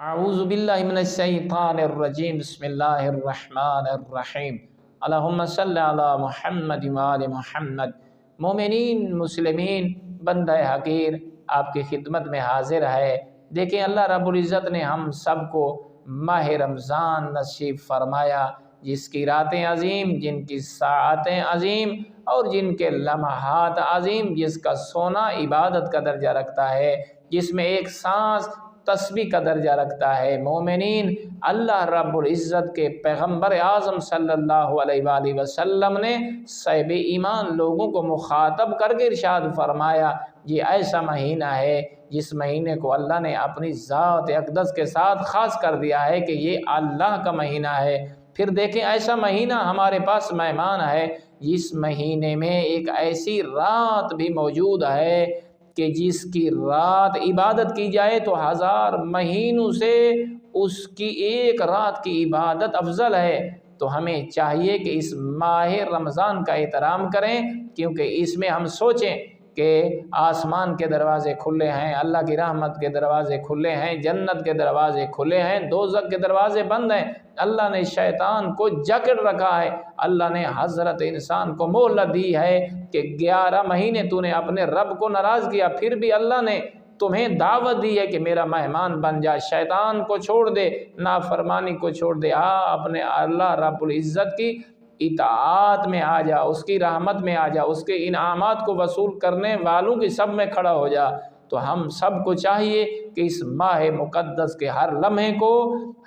اعوذ باللہ من الشیطان الرجیم بسم اللہ الرحمن الرحیم اللہم صلی علی محمد وآل محمد۔ مومنین مسلمین، بندہ حقیر آپ کی خدمت میں حاضر ہے۔ دیکھیں اللہ رب العزت نے ہم سب کو ماہ رمضان نصیب فرمایا، جس کی راتیں عظیم، جن کی ساعتیں عظیم اور جن کے لمحات عظیم، جس کا سونا عبادت کا درجہ رکھتا ہے، جس میں ایک سانس تسبیح کا درجہ رکھتا ہے۔ مومنین، اللہ رب العزت کے پیغمبر اعظم صلی اللہ علیہ وآلہ وسلم نے صاحب ایمان لوگوں کو مخاطب کر کے ارشاد فرمایا، یہ ایسا مہینہ ہے جس مہینے کو اللہ نے اپنی ذات اقدس کے ساتھ خاص کر دیا ہے کہ یہ اللہ کا مہینہ ہے۔ پھر دیکھیں ایسا مہینہ ہمارے پاس مہمان ہے، جس مہینے میں ایک ایسی رات بھی موجود ہے کہ جس کی رات عبادت کی جائے تو 1000 مہینوں سے اس کی ایک رات کی عبادت افضل ہے۔ تو ہمیں چاہیے کہ اس ماہ رمضان کا احترام کریں، کیونکہ اس میں ہم سوچیں کہ آسمان کے دروازے کھلے ہیں، اللہ کی رحمت کے دروازے کھلے ہیں، جنت کے دروازے کھلے ہیں، دوزخ کے دروازے بند ہیں۔ اللہ نے شیطان کو جکڑ رکھا ہے، اللہ نے حضرت انسان کو مہلت دی ہے کہ 11 مہینے تو نے اپنے رب کو ناراض کیا، پھر بھی اللہ نے تمہیں دعوت دی ہے کہ میرا مہمان بن جا، شیطان کو چھوڑ دے، نافرمانی کو چھوڑ دے، اپنے اللہ رب العزت کی اطاعت میں آ جا، اس کی رحمت میں آ جا، اس کے انعامات کو وصول کرنے والوں کی سب میں کھڑا ہو جا۔ تو ہم سب کو چاہیے کہ اس ماہ مقدس کے ہر لمحے کو،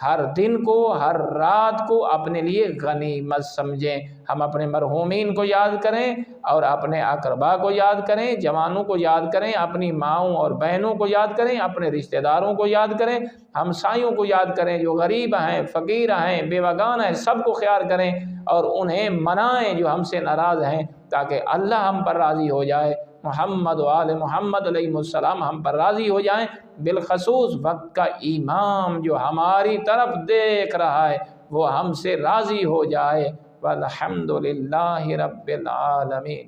ہر دن کو، ہر رات کو اپنے لیے غنیمت سمجھیں۔ ہم اپنے مرحومین کو یاد کریں اور اپنے اقربا کو یاد کریں، جوانوں کو یاد کریں، اپنی ماؤں اور بہنوں کو یاد کریں، اپنے رشتہ داروں کو یاد کریں، ہمسایوں کو یاد کریں، جو غریب ہیں، فقیر ہیں، بیوگان ہیں، سب کو خیال کریں اور انہیں منائیں جو ہم سے ناراض ہیں، تاکہ اللہ ہم پر راضی ہو جائے، محمد و آل محمد علیہ السلام ہم پر راضی ہو جائیں۔ بالخصوص وقت کا امام جو ہماری طرف دیکھ رہا ہے وہ ہم سے راضی ہو جائے۔ والحمد للہ رب العالمین۔